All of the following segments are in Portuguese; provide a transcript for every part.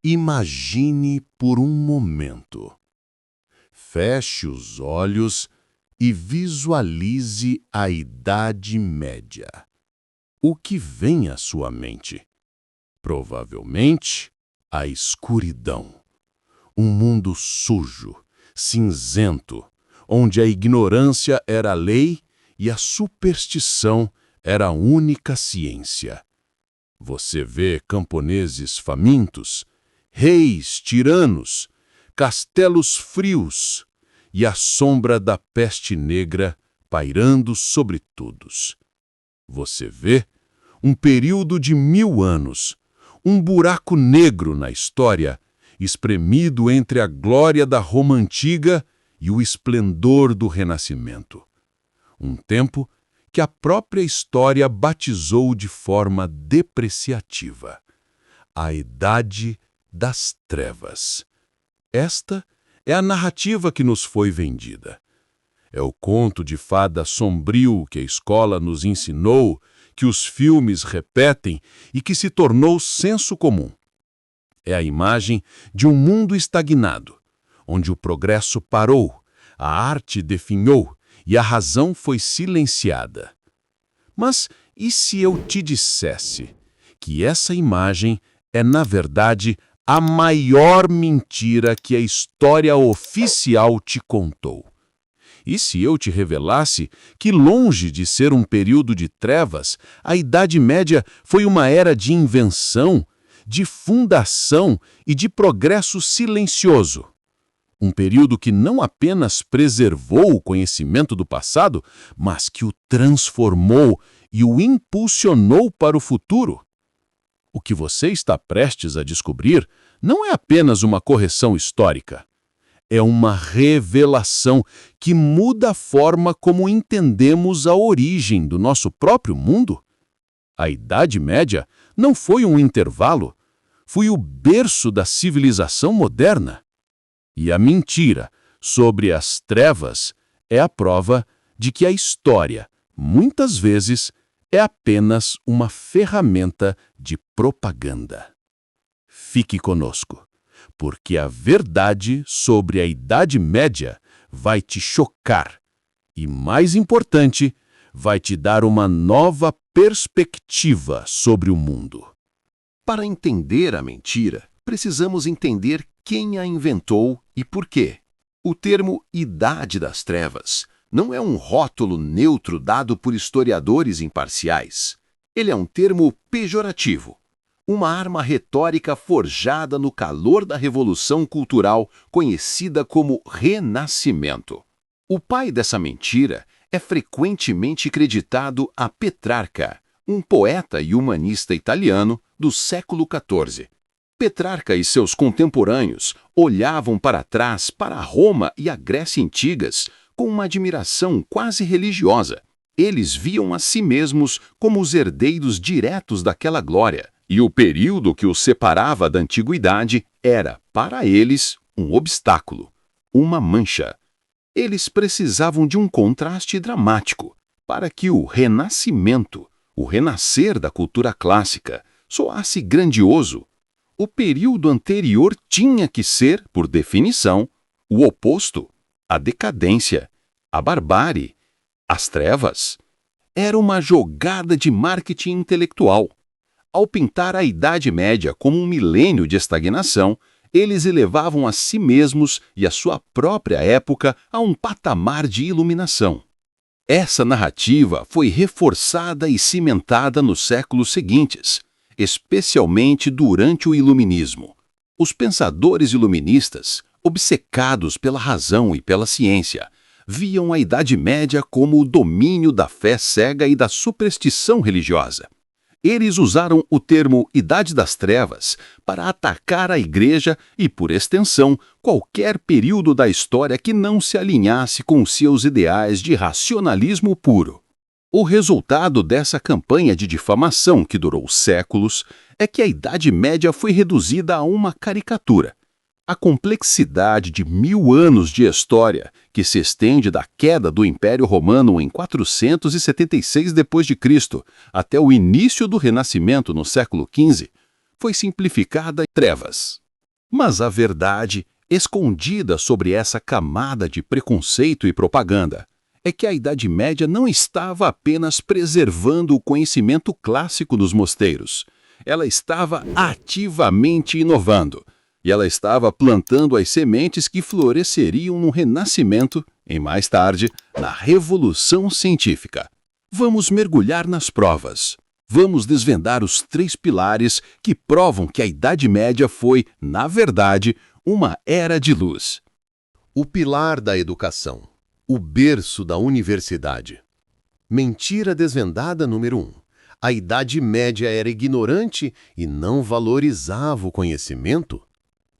Imagine por um momento. Feche os olhos e visualize a Idade Média. O que vem à sua mente? Provavelmente, a escuridão. Um mundo sujo, cinzento, onde a ignorância era a lei e a superstição era a única ciência. Você vê camponeses famintos, reis tiranos, castelos frios e a sombra da peste negra pairando sobre todos. Você vê um período de 1000 anos, um buraco negro na história, espremido entre a glória da Roma Antiga e o esplendor do Renascimento. Um tempo que a própria história batizou de forma depreciativa: a Idade das Trevas. Esta é a narrativa que nos foi vendida. É o conto de fada sombrio que a escola nos ensinou, que os filmes repetem e que se tornou senso comum. É a imagem de um mundo estagnado, onde o progresso parou, a arte definhou e a razão foi silenciada. Mas e se eu te dissesse que essa imagem é, na verdade, a maior mentira que a história oficial te contou? E se eu te revelasse que, longe de ser um período de trevas, a Idade Média foi uma era de invenção, de fundação e de progresso silencioso? Um período que não apenas preservou o conhecimento do passado, mas que o transformou e o impulsionou para o futuro. O que você está prestes a descobrir não é apenas uma correção histórica. É uma revelação que muda a forma como entendemos a origem do nosso próprio mundo. A Idade Média não foi um intervalo, foi o berço da civilização moderna. E a mentira sobre as trevas é a prova de que a história, muitas vezes, é apenas uma ferramenta de propaganda. Fique conosco, porque a verdade sobre a Idade Média vai te chocar e, mais importante, vai te dar uma nova perspectiva sobre o mundo. Para entender a mentira, precisamos entender quem a inventou e por quê. O termo Idade das Trevas não é um rótulo neutro dado por historiadores imparciais. Ele é um termo pejorativo, uma arma retórica forjada no calor da Revolução Cultural conhecida como Renascimento. O pai dessa mentira é frequentemente creditado a Petrarca, um poeta e humanista italiano do século XIV. Petrarca e seus contemporâneos olhavam para trás para Roma e a Grécia antigas com uma admiração quase religiosa. Eles viam a si mesmos como os herdeiros diretos daquela glória, e o período que os separava da antiguidade era, para eles, um obstáculo, uma mancha. Eles precisavam de um contraste dramático para que o renascimento, o renascer da cultura clássica, soasse grandioso. O período anterior tinha que ser, por definição, o oposto, a decadência, a barbárie, as trevas. Era uma jogada de marketing intelectual. Ao pintar a Idade Média como um milênio de estagnação, eles elevavam a si mesmos e a sua própria época a um patamar de iluminação. Essa narrativa foi reforçada e cimentada nos séculos seguintes, especialmente durante o Iluminismo. Os pensadores iluministas, obcecados pela razão e pela ciência, viam a Idade Média como o domínio da fé cega e da superstição religiosa. Eles usaram o termo Idade das Trevas para atacar a Igreja e, por extensão, qualquer período da história que não se alinhasse com seus ideais de racionalismo puro. O resultado dessa campanha de difamação, que durou séculos, é que a Idade Média foi reduzida a uma caricatura. A complexidade de 1000 anos de história, que se estende da queda do Império Romano em 476 d.C. até o início do Renascimento no século XV, foi simplificada em trevas. Mas a verdade, escondida sobre essa camada de preconceito e propaganda, é que a Idade Média não estava apenas preservando o conhecimento clássico dos mosteiros. Ela estava ativamente inovando. E ela estava plantando as sementes que floresceriam no Renascimento e, mais tarde, na Revolução Científica. Vamos mergulhar nas provas. Vamos desvendar os 3 pilares que provam que a Idade Média foi, na verdade, uma era de luz. O pilar da educação. O berço da universidade. Mentira desvendada número 1. A Idade Média era ignorante e não valorizava o conhecimento?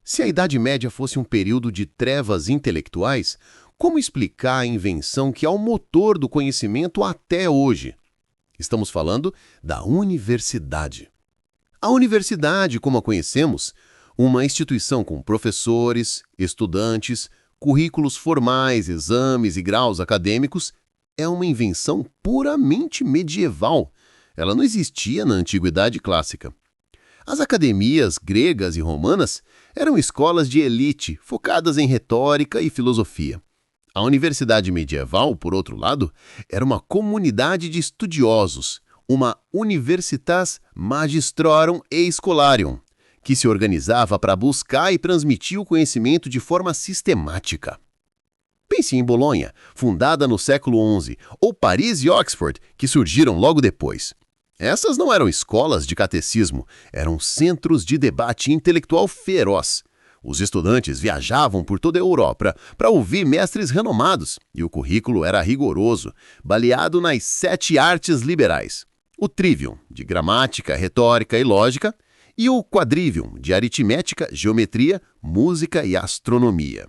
Se a Idade Média fosse um período de trevas intelectuais, como explicar a invenção que é o motor do conhecimento até hoje? Estamos falando da universidade. A universidade, como a conhecemos, uma instituição com professores, estudantes, currículos formais, exames e graus acadêmicos, é uma invenção puramente medieval. Ela não existia na Antiguidade Clássica. As academias gregas e romanas eram escolas de elite focadas em retórica e filosofia. A universidade medieval, por outro lado, era uma comunidade de estudiosos, uma universitas magistrorum e scholarium, que se organizava para buscar e transmitir o conhecimento de forma sistemática. Pense em Bolonha, fundada no século XI, ou Paris e Oxford, que surgiram logo depois. Essas não eram escolas de catecismo, eram centros de debate intelectual feroz. Os estudantes viajavam por toda a Europa para ouvir mestres renomados, e o currículo era rigoroso, baseado nas 7 artes liberais. O trivium, de gramática, retórica e lógica, e o quadrivium, de aritmética, geometria, música e astronomia.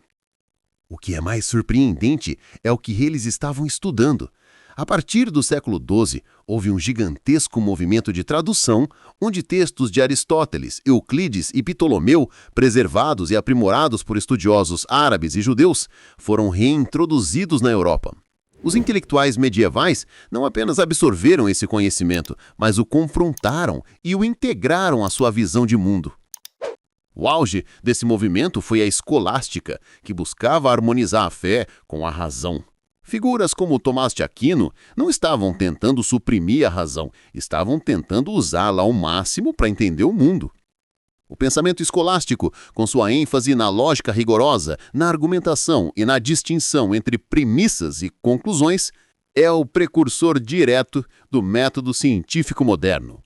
O que é mais surpreendente é o que eles estavam estudando. A partir do século XII, houve um gigantesco movimento de tradução, onde textos de Aristóteles, Euclides e Ptolomeu, preservados e aprimorados por estudiosos árabes e judeus, foram reintroduzidos na Europa. Os intelectuais medievais não apenas absorveram esse conhecimento, mas o confrontaram e o integraram à sua visão de mundo. O auge desse movimento foi a escolástica, que buscava harmonizar a fé com a razão. Figuras como Tomás de Aquino não estavam tentando suprimir a razão, estavam tentando usá-la ao máximo para entender o mundo. O pensamento escolástico, com sua ênfase na lógica rigorosa, na argumentação e na distinção entre premissas e conclusões, é o precursor direto do método científico moderno.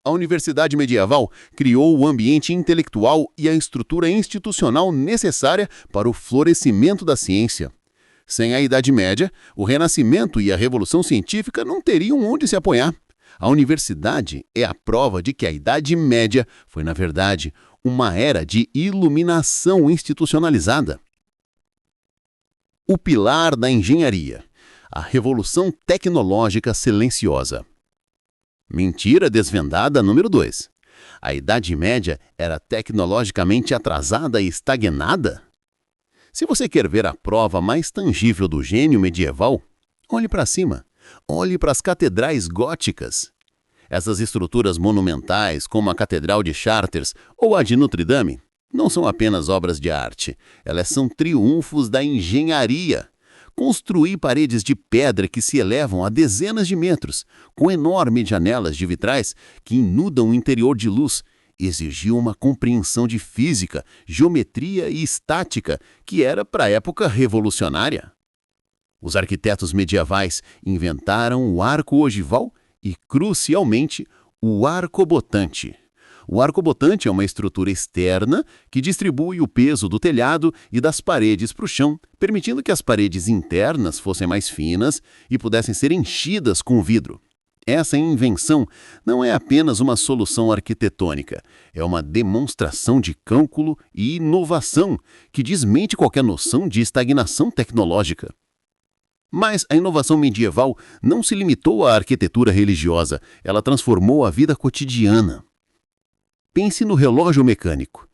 A universidade medieval criou o ambiente intelectual e a estrutura institucional necessária para o florescimento da ciência. Sem a Idade Média, o Renascimento e a Revolução Científica não teriam onde se apoiar. A universidade é a prova de que a Idade Média foi, na verdade, uma era de iluminação institucionalizada. O pilar da engenharia, a revolução tecnológica silenciosa. Mentira desvendada número 2. A Idade Média era tecnologicamente atrasada e estagnada? Se você quer ver a prova mais tangível do gênio medieval, olhe para cima, olhe para as catedrais góticas. Essas estruturas monumentais, como a Catedral de Chartres ou a de Notre Dame, não são apenas obras de arte, elas são triunfos da engenharia. Construir paredes de pedra que se elevam a dezenas de metros, com enormes janelas de vitrais que inundam o interior de luz, exigiu uma compreensão de física, geometria e estática que era, para a época, revolucionária. Os arquitetos medievais inventaram o arco ogival e, crucialmente, o arcobotante. O arcobotante é uma estrutura externa que distribui o peso do telhado e das paredes para o chão, permitindo que as paredes internas fossem mais finas e pudessem ser enchidas com vidro. Essa invenção não é apenas uma solução arquitetônica, é uma demonstração de cálculo e inovação que desmente qualquer noção de estagnação tecnológica. Mas a inovação medieval não se limitou à arquitetura religiosa, ela transformou a vida cotidiana. Pense no relógio mecânico.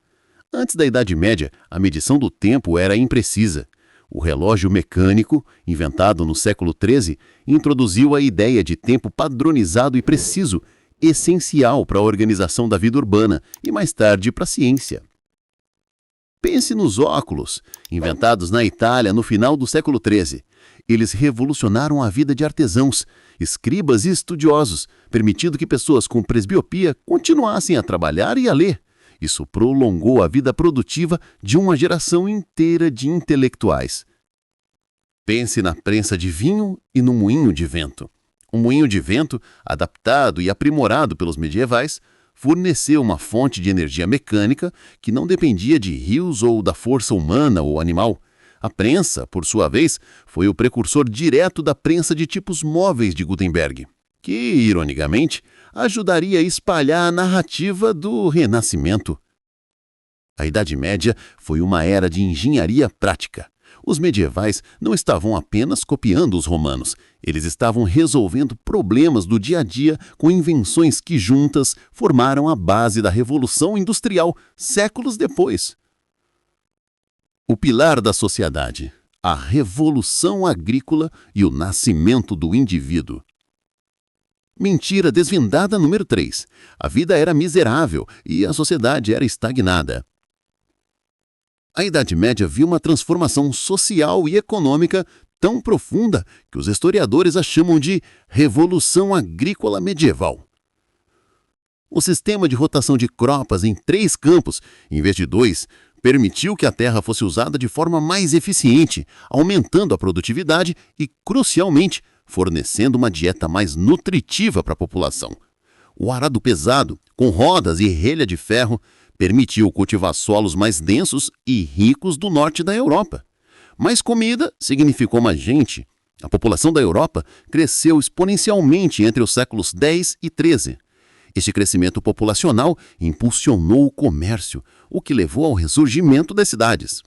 Antes da Idade Média, a medição do tempo era imprecisa. O relógio mecânico, inventado no século XIII, introduziu a ideia de tempo padronizado e preciso, essencial para a organização da vida urbana e, mais tarde, para a ciência. Pense nos óculos, inventados na Itália no final do século XIII. Eles revolucionaram a vida de artesãos, escribas e estudiosos, permitindo que pessoas com presbiopia continuassem a trabalhar e a ler. Isso prolongou a vida produtiva de uma geração inteira de intelectuais. Pense na prensa de vinho e no moinho de vento. O moinho de vento, adaptado e aprimorado pelos medievais, forneceu uma fonte de energia mecânica que não dependia de rios ou da força humana ou animal. A prensa, por sua vez, foi o precursor direto da prensa de tipos móveis de Gutenberg, que, ironicamente, ajudaria a espalhar a narrativa do Renascimento. A Idade Média foi uma era de engenharia prática. Os medievais não estavam apenas copiando os romanos, eles estavam resolvendo problemas do dia a dia com invenções que juntas formaram a base da Revolução Industrial séculos depois. O pilar da sociedade, a Revolução Agrícola e o nascimento do indivíduo. Mentira desvendada número 3. A vida era miserável e a sociedade era estagnada. A Idade Média viu uma transformação social e econômica tão profunda que os historiadores a chamam de Revolução Agrícola Medieval. O sistema de rotação de cropas em 3 campos, em vez de 2, permitiu que a terra fosse usada de forma mais eficiente, aumentando a produtividade e, crucialmente, fornecendo uma dieta mais nutritiva para a população. O arado pesado, com rodas e relha de ferro, permitiu cultivar solos mais densos e ricos do norte da Europa. Mais comida significou mais gente. A população da Europa cresceu exponencialmente entre os séculos X e XIII. Este crescimento populacional impulsionou o comércio, o que levou ao ressurgimento das cidades.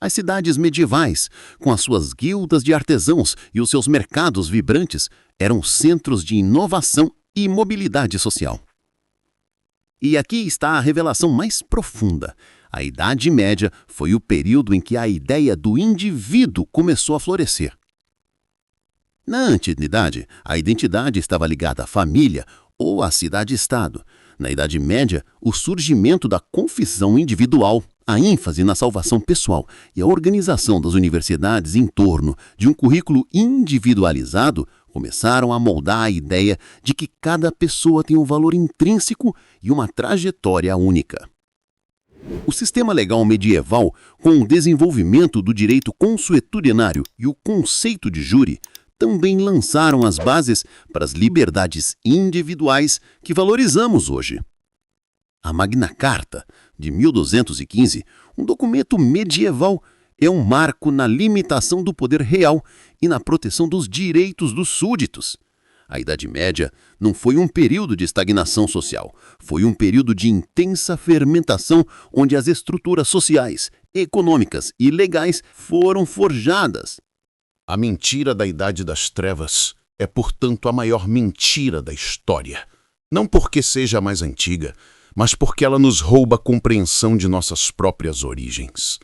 As cidades medievais, com as suas guildas de artesãos e os seus mercados vibrantes, eram centros de inovação e mobilidade social. E aqui está a revelação mais profunda. A Idade Média foi o período em que a ideia do indivíduo começou a florescer. Na antiguidade, a identidade estava ligada à família ou à cidade-estado. Na Idade Média, o surgimento da confissão individual, a ênfase na salvação pessoal e a organização das universidades em torno de um currículo individualizado começaram a moldar a ideia de que cada pessoa tem um valor intrínseco e uma trajetória única. O sistema legal medieval, com o desenvolvimento do direito consuetudinário e o conceito de júri, também lançaram as bases para as liberdades individuais que valorizamos hoje. A Magna Carta, de 1215, um documento medieval, é um marco na limitação do poder real e na proteção dos direitos dos súditos. A Idade Média não foi um período de estagnação social, foi um período de intensa fermentação onde as estruturas sociais, econômicas e legais foram forjadas. A mentira da Idade das Trevas é, portanto, a maior mentira da história. Não porque seja a mais antiga, mas porque ela nos rouba a compreensão de nossas próprias origens.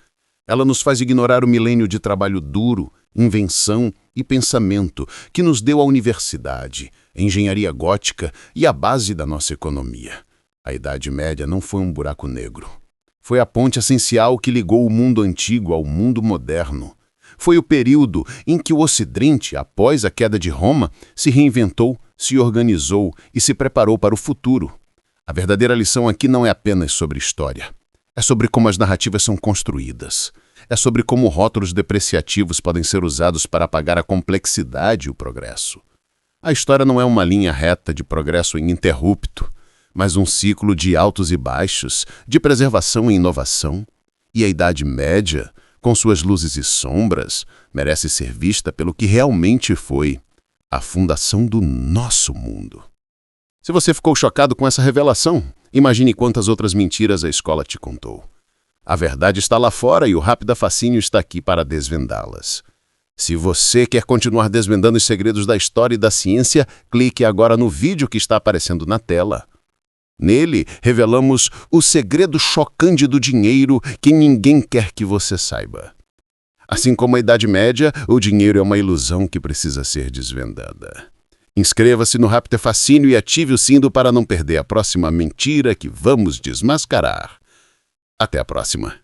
Ela nos faz ignorar o milênio de trabalho duro, invenção e pensamento que nos deu a universidade, a engenharia gótica e a base da nossa economia. A Idade Média não foi um buraco negro. Foi a ponte essencial que ligou o mundo antigo ao mundo moderno. Foi o período em que o Ocidente, após a queda de Roma, se reinventou, se organizou e se preparou para o futuro. A verdadeira lição aqui não é apenas sobre história. É sobre como as narrativas são construídas. É sobre como rótulos depreciativos podem ser usados para apagar a complexidade e o progresso. A história não é uma linha reta de progresso ininterrupto, mas um ciclo de altos e baixos, de preservação e inovação. E a Idade Média, com suas luzes e sombras, merece ser vista pelo que realmente foi a fundação do nosso mundo. Se você ficou chocado com essa revelação, imagine quantas outras mentiras a escola te contou. A verdade está lá fora e o Rápida Fascínio está aqui para desvendá-las. Se você quer continuar desvendando os segredos da história e da ciência, clique agora no vídeo que está aparecendo na tela. Nele, revelamos o segredo chocante do dinheiro que ninguém quer que você saiba. Assim como a Idade Média, o dinheiro é uma ilusão que precisa ser desvendada. Inscreva-se no Rápido é Fascínio e ative o sino para não perder a próxima mentira que vamos desmascarar. Até a próxima.